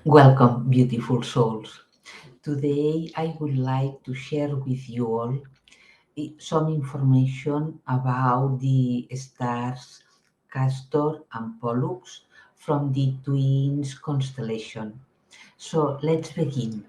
Welcome, beautiful souls. Today, I would like to share with you all some information about the stars Castor and Pollux from the Twins Constellation. So, let's begin.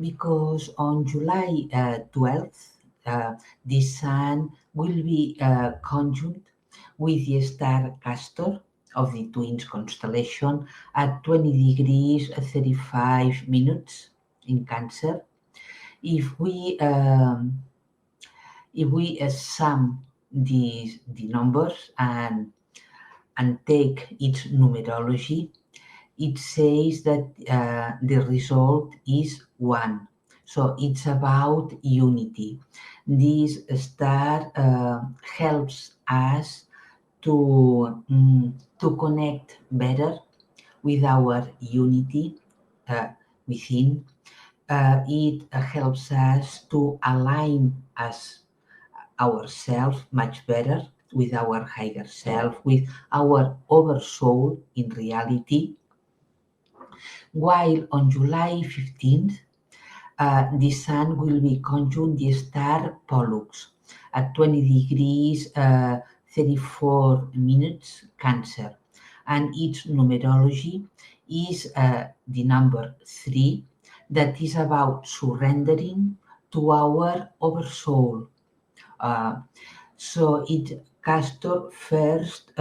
Because on July 12th, the Sun will be conjunct with the star Castor of the Twins constellation at 20 degrees 35 minutes in Cancer. If we sum the numbers and take its numerology, it says that the result is one. So it's about unity. This star helps us to connect better with our unity uh, within. It helps us to align us ourselves much better with our higher self, with our oversoul in reality. While on July 15th, the Sun will be conjunct the star Pollux at 20 degrees 34 minutes Cancer, and its numerology is the number 3, that is about surrendering to our oversoul. Uh, so it Castor first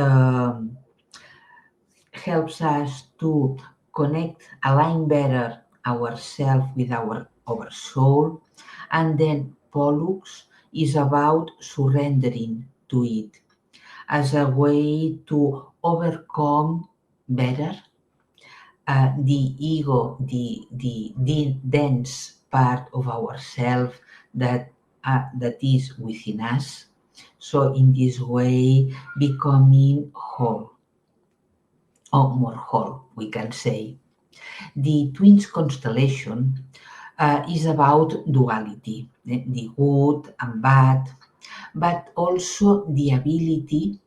helps us to connect, align better ourselves with our soul, and then Pollux is about surrendering to it as a way to overcome better the ego, the dense part of ourselves that is within us. So in this way, becoming whole, or more whole, we can say. The Twins constellation is about duality, the good and bad, but also the ability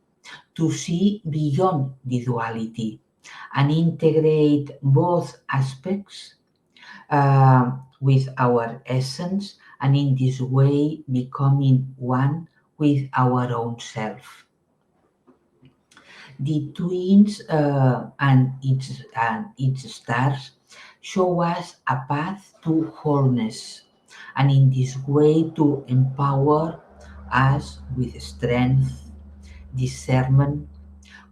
to see beyond the duality and integrate both aspects with our essence, and in this way becoming one with our own self. The twins and its stars show us a path to wholeness, and in this way to empower us with strength, discernment,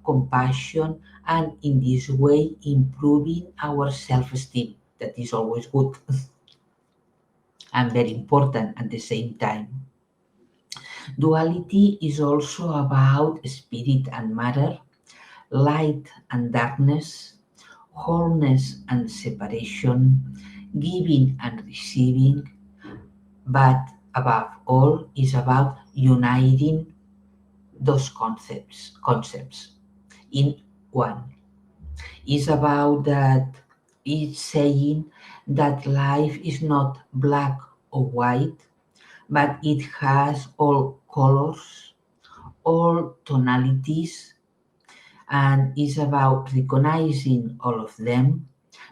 compassion, and in this way improving our self-esteem. That is always good and very important at the same time. Duality is also about spirit and matter, light and darkness, wholeness and separation, giving and receiving, but above all is about uniting those concepts in one. It's about that it's saying that life is not black or white, but it has all colors, all tonalities, and is about recognizing all of them.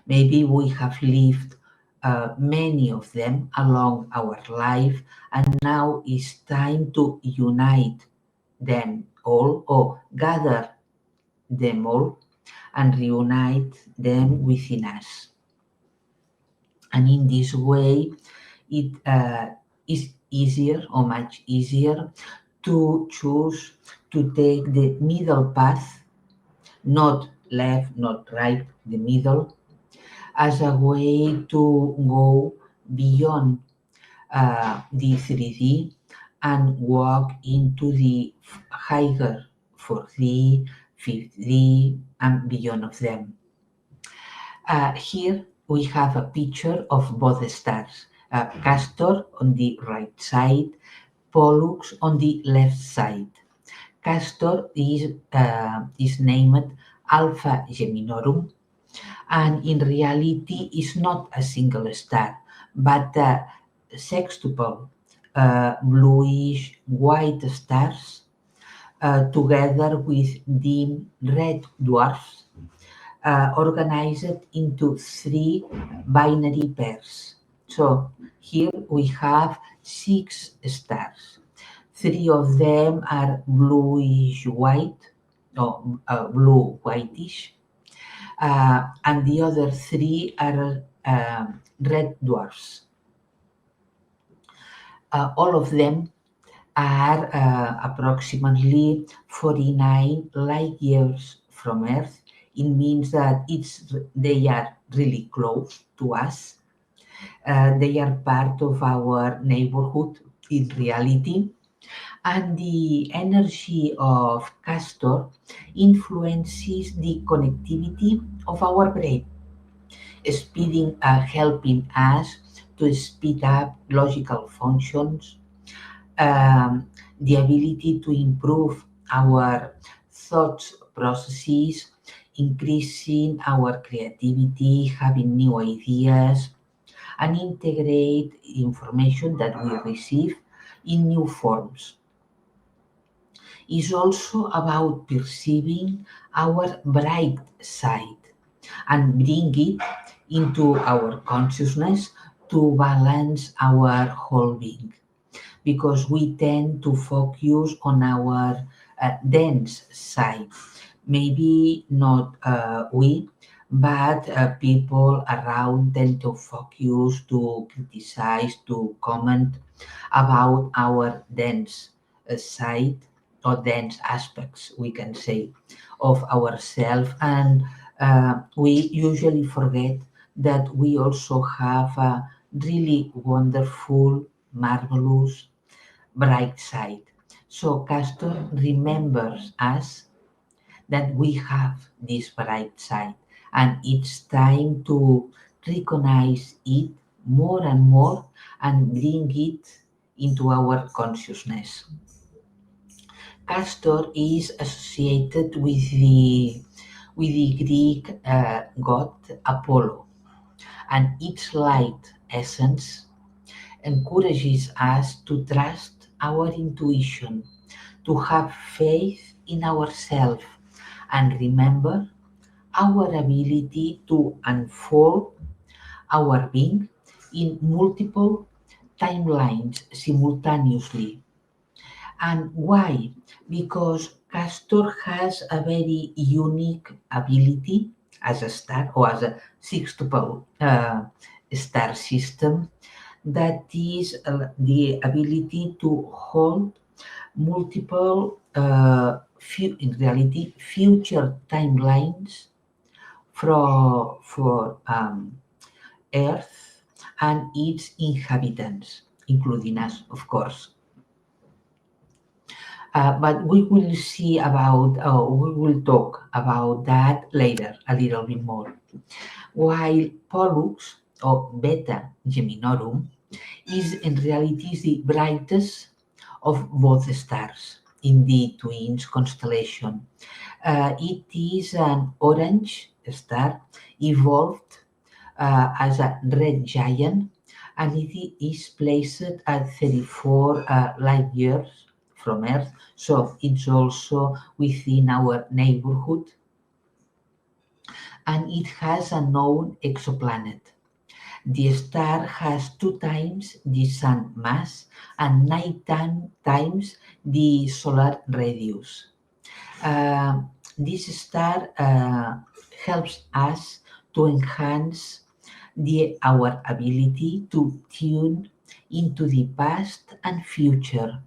Maybe we have lived many of them along our life, and now it's time to unite them all or gather them all and reunite them within us. And in this way, it is easier or much easier to choose to take the middle path, not left, not right, the middle, as a way to go beyond the 3D and walk into the higher 4D, 5D, and beyond of them. Here we have a picture of both stars, Castor on the right side, Pollux on the left side. Castor is named Alpha Geminorum, and in reality is not a single star, but a sextuple bluish white stars together with dim red dwarfs organized into three binary pairs. So here we have six stars. Three of them are bluish white, or blue whitish, and the other three are red dwarfs. All of them are approximately 49 light years from Earth. It means that they are really close to us. They are part of our neighborhood in reality. And the energy of Castor influences the connectivity of our brain, helping us to speed up logical functions, the ability to improve our thoughts processes, increasing our creativity, having new ideas, and integrate information that we receive in new forms. Is also about perceiving our bright side and bring it into our consciousness to balance our whole being, because we tend to focus on our dense side. Maybe not we, but people around tend to focus, to criticize, to comment about our dense side, or dense aspects, we can say, of ourselves. And we usually forget that we also have a really wonderful, marvelous, bright side. So Castor remembers us that we have this bright side, and it's time to recognize it more and more and bring it into our consciousness. Castor is associated with the Greek god Apollo, and its light essence encourages us to trust our intuition, to have faith in ourselves, and remember our ability to unfold our being in multiple timelines simultaneously. And why? Because Castor has a very unique ability as a star, or as a sextuple star system, that is the ability to hold multiple, in reality, future timelines for Earth and its inhabitants, including us, of course. But we will talk about that later a little bit more. While Pollux, or Beta Geminorum, is in reality the brightest of both stars in the Twins Constellation. It is an orange star evolved as a red giant, and it is placed at 34 light years from Earth, so it's also within our neighborhood, and it has a known exoplanet. The star has two times the sun mass and times the solar radius. Uh, this star helps us to enhance our ability to tune into the past and future,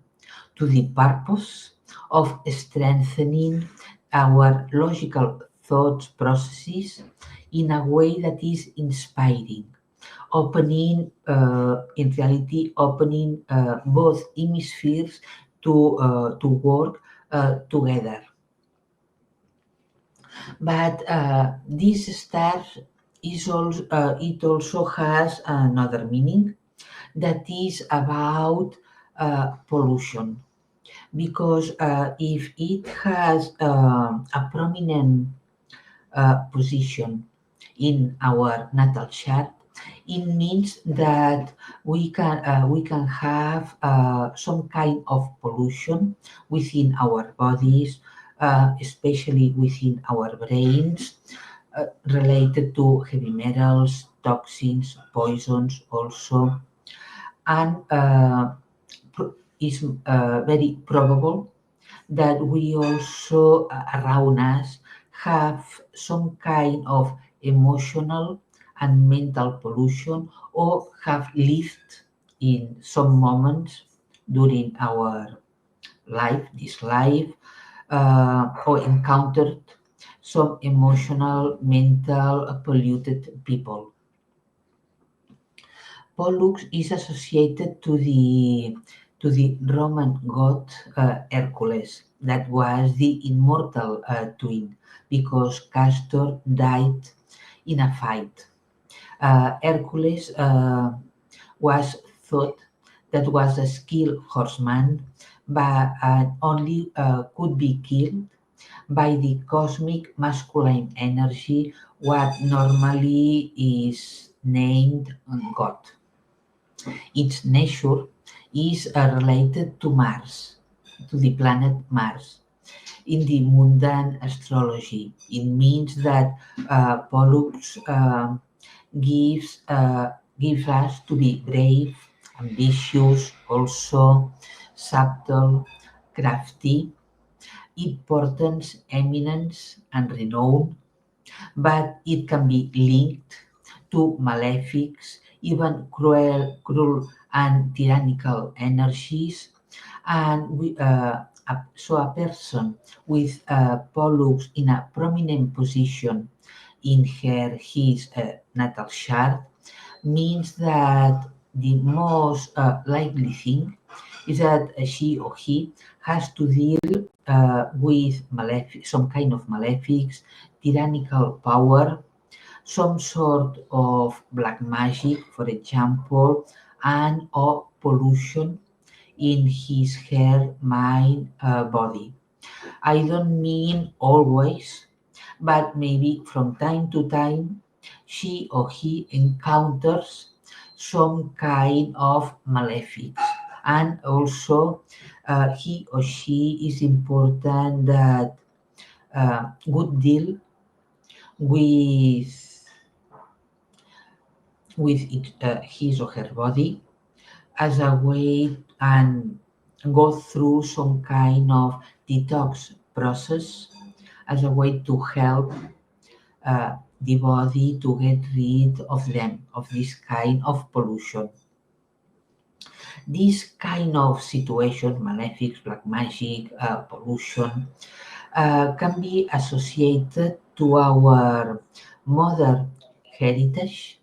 to the purpose of strengthening our logical thought processes in a way that is inspiring, opening, in reality, opening both hemispheres to work together. But this star it also has another meaning, that is about pollution, because if it has a prominent position in our natal chart, it means that we can have some kind of pollution within our bodies, especially within our brains, related to heavy metals, toxins, poisons also, and is very probable that we also around us have some kind of emotional and mental pollution, or have lived in some moments during our this life, or encountered some emotional, mental, polluted people. Pollux is associated to the Roman god Hercules, that was the immortal twin, because Castor died in a fight. Hercules was thought that was a skilled horseman, but only could be killed by the cosmic masculine energy, what normally is named God. Its nature is related to Mars, to the planet Mars. In the mundane astrology, it means that Pollux gives gives us to be brave, ambitious, also subtle, crafty, importance, eminence, and renown, but it can be linked to malefics, even cruel and tyrannical energies. And so a person with Pollux in a prominent position in his natal chart means that the most likely thing is that she or he has to deal with some kind of malefics, tyrannical power, some sort of black magic, for example, and or pollution in his hair, mind, body. I don't mean always, but maybe from time to time, she or he encounters some kind of malefics. And also, he or she is important that good deal with his or her body as a way, and go through some kind of detox process as a way to help the body to get rid of them, of this kind of pollution. This kind of situation, malefics, black magic, pollution, can be associated to our mother heritage,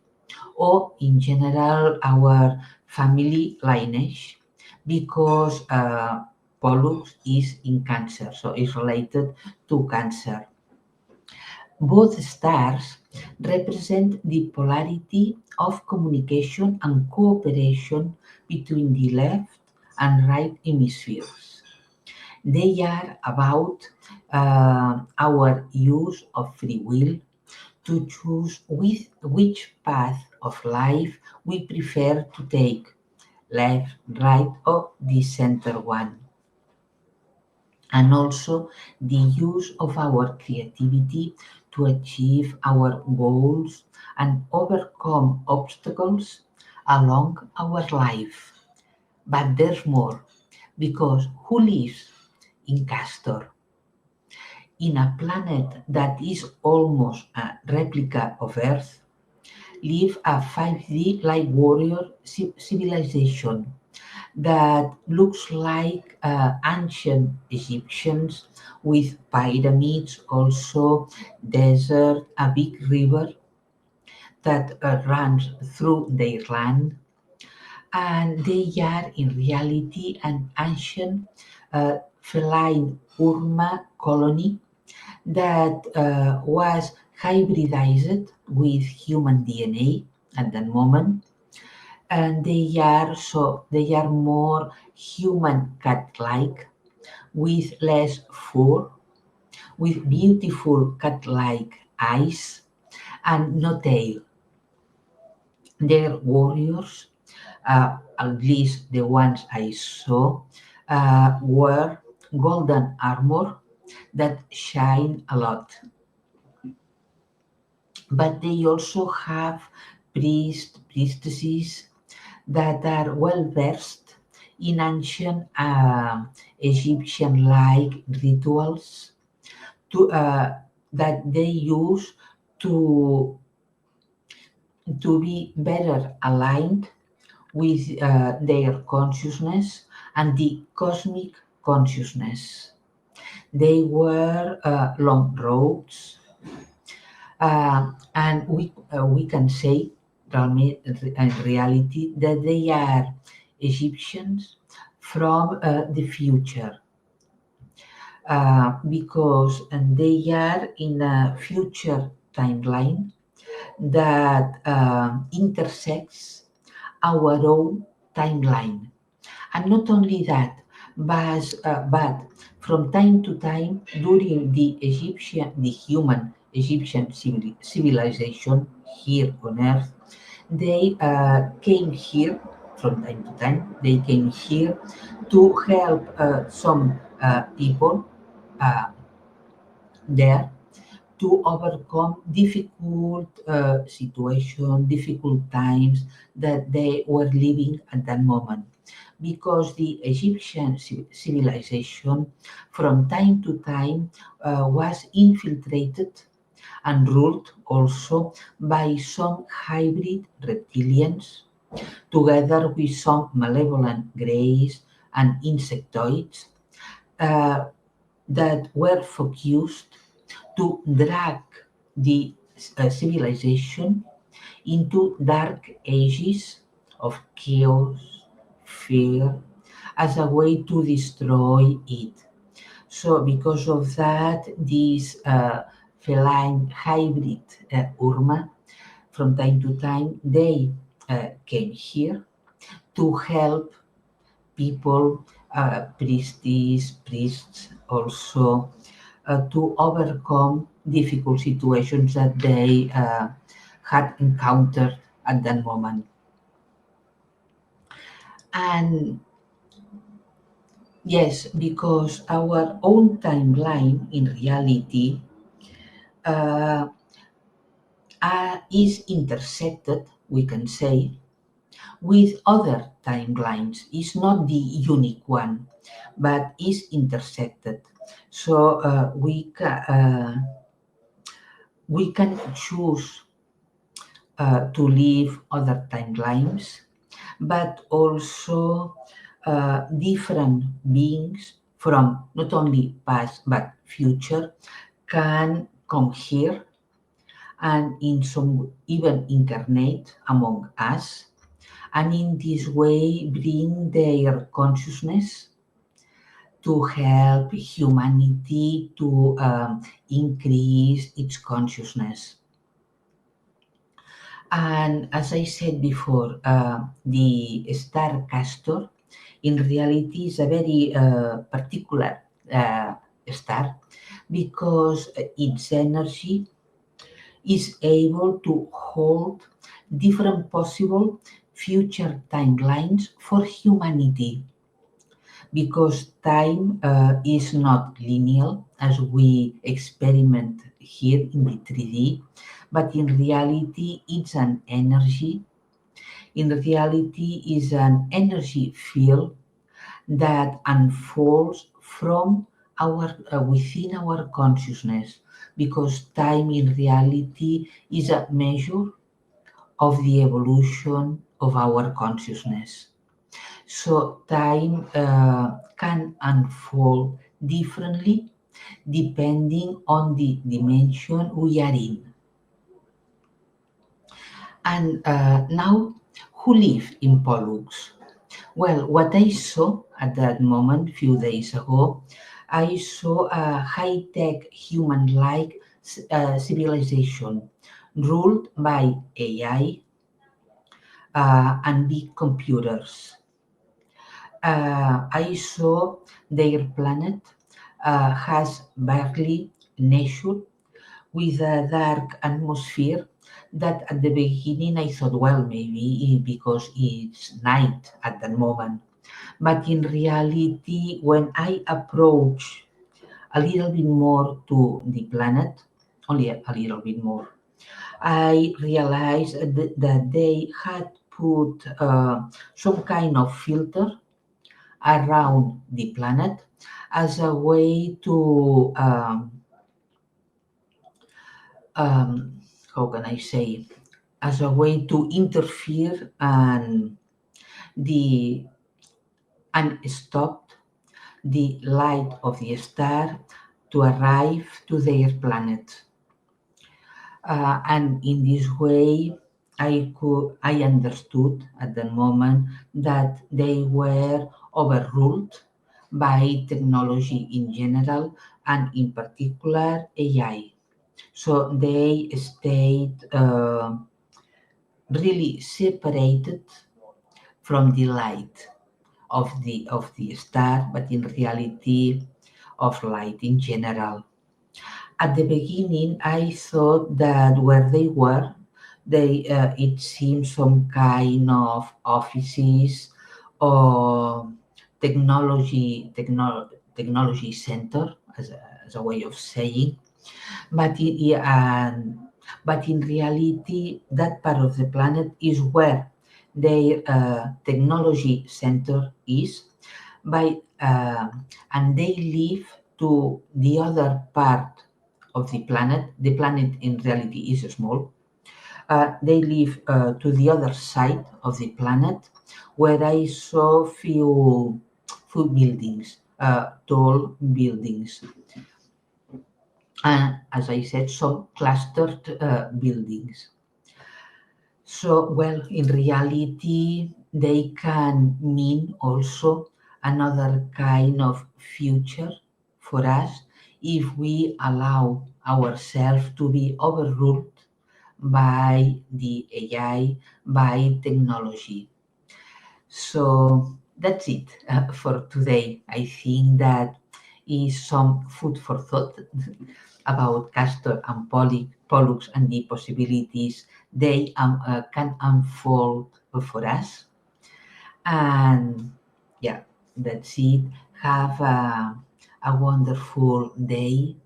or in general our family lineage, because Pollux is in Cancer, so it's related to Cancer. Both stars represent the polarity of communication and cooperation between the left and right hemispheres. They are about our use of free will to choose which path of life we prefer to take, left, right, or the center one. And also the use of our creativity to achieve our goals and overcome obstacles along our life. But there's more, because who lives in Castor? In a planet that is almost a replica of Earth, live a 5D like warrior civilization that looks like ancient Egyptians, with pyramids, also desert, a big river that runs through their land, and they are in reality an ancient feline Urma colony that was hybridized with human DNA at that moment, and they are more human cat-like, with less fur, with beautiful cat-like eyes and no tail. Their warriors, at least the ones I saw, wear golden armor that shine a lot. but they also have priests, priestesses that are well versed in ancient Egyptian like rituals that they use to, to be better aligned with their consciousness and the cosmic consciousness. They wear long robes, and we can say, in reality, that they are Egyptians from the future, because they are in a future timeline that intersects our own timeline. And not only that, but from time to time during the human Egyptian civilization here on Earth, they came here from time to time. They came here to help some people uh, there to overcome difficult situations, difficult times that they were living at that moment. Because the Egyptian civilization, from time to time, was infiltrated and ruled also by some hybrid reptilians, together with some malevolent greys and insectoids uh, that were focused to drag the civilization into dark ages of chaos, fear, as a way to destroy it. So, because of that, this feline hybrid Urma, from time to time, they came here to help people, priestess, priests also, to overcome difficult situations that they had encountered at that moment. And yes, because our own timeline in reality uh, is intersected, we can say, with other timelines. It's not the unique one, but is intersected. So we can choose to live other timelines, but also different beings from not only past but future can come here and in some even incarnate among us, and in this way bring their consciousness to help humanity to increase its consciousness. And as I said before, the star Castor in reality is a very particular star, because its energy is able to hold different possible future timelines for humanity, because time is not linear as we experiment here in the 3D, but in reality it's an energy. In reality is an energy field that unfolds from our within our consciousness, because time in reality is a measure of the evolution of our consciousness. So time can unfold differently depending on the dimension we are in. And now, who live in Pollux? Well, what I saw at that moment, few days ago, I saw a high-tech human-like civilization ruled by AI and big computers. I saw their planet has barely nature with a dark atmosphere that at the beginning I thought, well, maybe because it's night at that moment. But in reality, when I approach a little bit more to the planet, only a little bit more, I realized that they had put some kind of filter around the planet as a way to um, how can I say, as a way to interfere the and stop the light of the star to arrive to their planet. And in this way, I understood at the moment that they were overruled by technology in general and in particular AI. So they stayed really separated from the light of the star, but in reality of light in general. At the beginning, I thought that where they were, it seemed some kind of offices or technology center, as a way of saying. But but in reality, that part of the planet is where their technology center is. By and they live to the other part of the planet. The planet in reality is small. They live to the other side of the planet, where I saw few buildings, tall buildings, and as I said, some clustered buildings. So, well, in reality, they can mean also another kind of future for us if we allow ourselves to be overruled by the AI, by technology. So that's it for today. I think that is some food for thought about Castor and Pollux and the possibilities they can unfold for us. And yeah, that's it. Have a wonderful day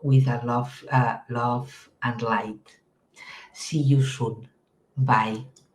with a love and light. See you soon. Bye.